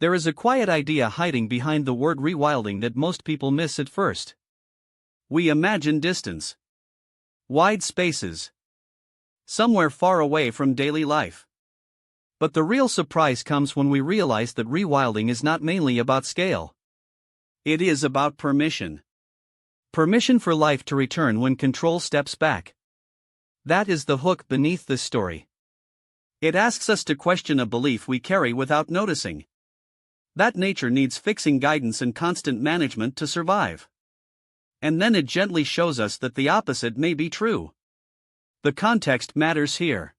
There is a quiet idea hiding behind the word rewilding that most people miss at first. We imagine distance, wide spaces, somewhere far away from daily life. But the real surprise comes when we realize that rewilding is not mainly about scale. It is about permission. Permission for life to return when control steps back. That is the hook beneath this story. It asks us to question a belief we carry without noticing. That nature needs fixing, guidance, and constant management to survive. And then it gently shows us that the opposite may be true. The context matters here.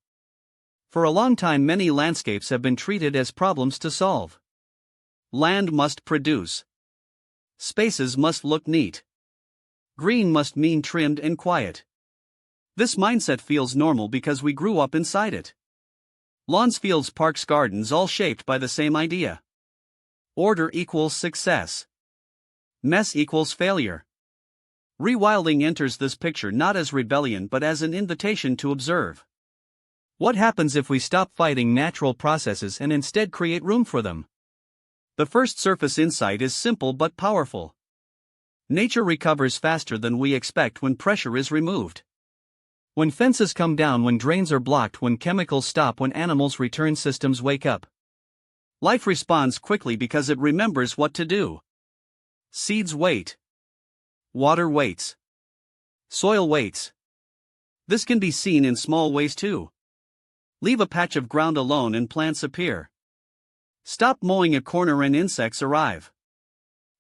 For a long time, many landscapes have been treated as problems to solve. Land must produce. Spaces must look neat. Green must mean trimmed and quiet. This mindset feels normal because we grew up inside it. Lawns, fields, parks, gardens, all shaped by the same idea. Order equals success. Mess equals failure. Rewilding enters this picture not as rebellion but as an invitation to observe. What happens if we stop fighting natural processes and instead create room for them? The first surface insight is simple but powerful. Nature recovers faster than we expect when pressure is removed. When fences come down, when drains are blocked, when chemicals stop, when animals return, systems wake up. Life responds quickly because it remembers what to do. Seeds wait. Water waits. Soil waits. This can be seen in small ways too. Leave a patch of ground alone and plants appear. Stop mowing a corner and insects arrive.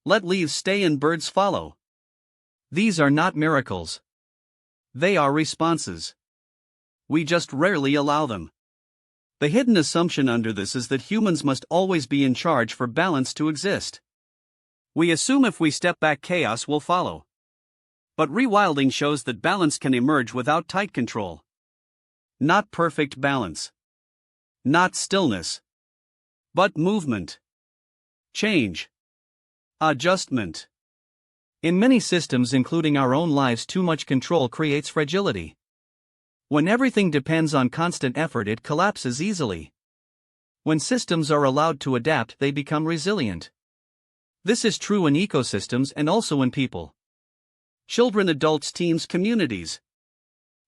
Let leaves stay and birds follow. These are not miracles. They are responses. We just rarely allow them. The hidden assumption under this is that humans must always be in charge for balance to exist. We assume if we step back, chaos will follow. But rewilding shows that balance can emerge without tight control. Not perfect balance. Not stillness. But movement. Change. Adjustment. In many systems, including our own lives, too much control creates fragility. When everything depends on constant effort, it collapses easily. When systems are allowed to adapt, they become resilient. This is true in ecosystems and also in people. Children, adults, teams, communities.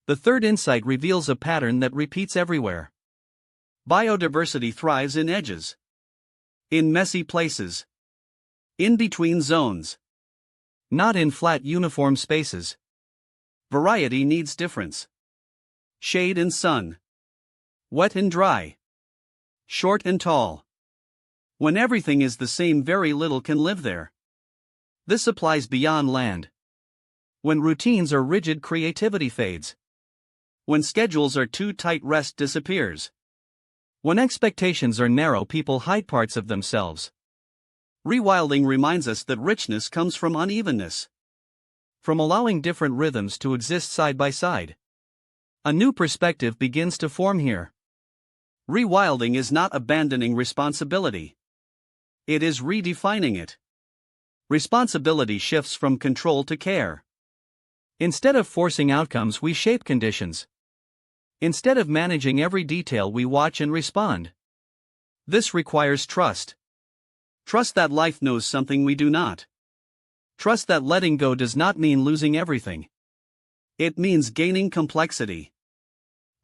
The third insight reveals a pattern that repeats everywhere. Biodiversity thrives in edges. In messy places. In between zones. Not in flat, uniform spaces. Variety needs difference. Shade and sun. Wet and dry. Short and tall. When everything is the same, very little can live there. This applies beyond land. When routines are rigid, creativity fades. When schedules are too tight, rest disappears. When expectations are narrow, people hide parts of themselves. Rewilding reminds us that richness comes from unevenness. From allowing different rhythms to exist side by side. A new perspective begins to form here. Rewilding is not abandoning responsibility. It is redefining it. Responsibility shifts from control to care. Instead of forcing outcomes, we shape conditions. Instead of managing every detail, we watch and respond. This requires trust. Trust that life knows something we do not. Trust that letting go does not mean losing everything. It means gaining complexity.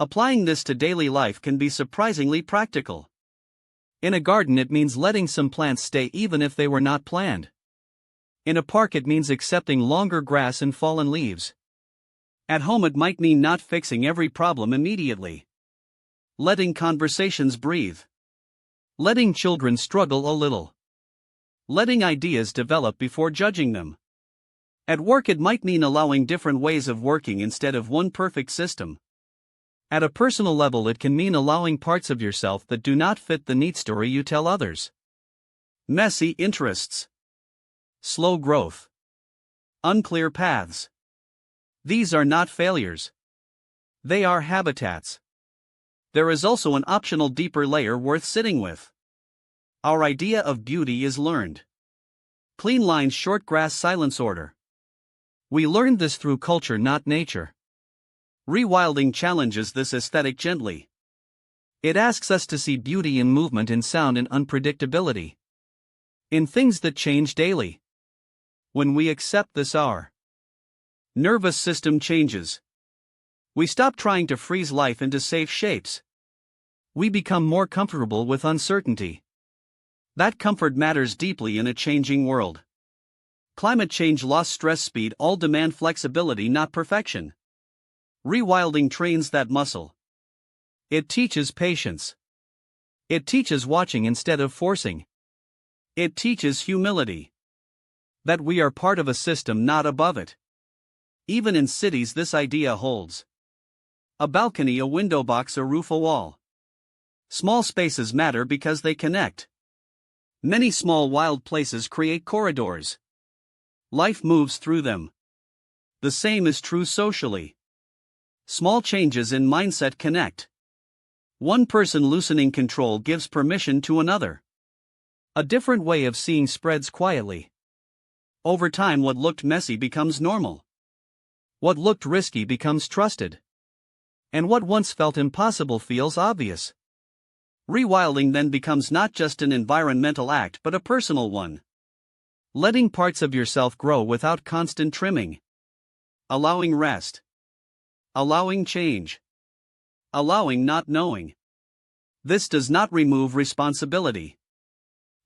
Applying this to daily life can be surprisingly practical. In a garden, it means letting some plants stay even if they were not planned. In a park, it means accepting longer grass and fallen leaves. At home, it might mean not fixing every problem immediately. Letting conversations breathe. Letting children struggle a little. Letting ideas develop before judging them. At work, it might mean allowing different ways of working instead of one perfect system. At a personal level, it can mean allowing parts of yourself that do not fit the neat story you tell others. Messy interests. Slow growth. Unclear paths. These are not failures. They are habitats. There is also an optional deeper layer worth sitting with. Our idea of beauty is learned. Clean lines, short grass, silence, order. We learned this through culture, not nature. Rewilding challenges this aesthetic gently. It asks us to see beauty in movement, in sound, and unpredictability. in things that change daily. When we accept this, our nervous system changes. We stop trying to freeze life into safe shapes. We become more comfortable with uncertainty. That comfort matters deeply in a changing world. Climate change, loss, stress, speed all demand flexibility, not perfection. Rewilding trains that muscle. It teaches patience. It teaches watching instead of forcing. It teaches humility. That we are part of a system, not above it. Even in cities, this idea holds. A balcony, a window box, a roof, a wall. Small spaces matter because they connect. Many small wild places create corridors. Life moves through them. The same is true socially. Small changes in mindset connect. One person loosening control gives permission to another. A different way of seeing spreads quietly. Over time, what looked messy becomes normal. What looked risky becomes trusted. And what once felt impossible feels obvious. Rewilding then becomes not just an environmental act but a personal one. Letting parts of yourself grow without constant trimming. Allowing rest. Allowing change. Allowing not knowing. This does not remove responsibility.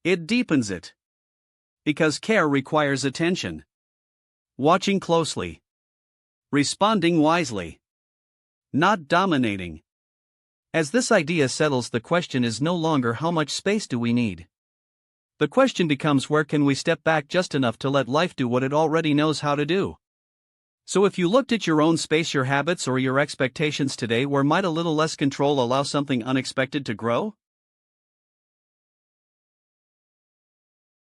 It deepens it. Because care requires attention. Watching closely. Responding wisely. Not dominating. As this idea settles, the question is no longer how much space do we need. The question becomes, where can we step back just enough to let life do what it already knows how to do? So if you looked at your own space, your habits, or your expectations today, where might a little less control allow something unexpected to grow?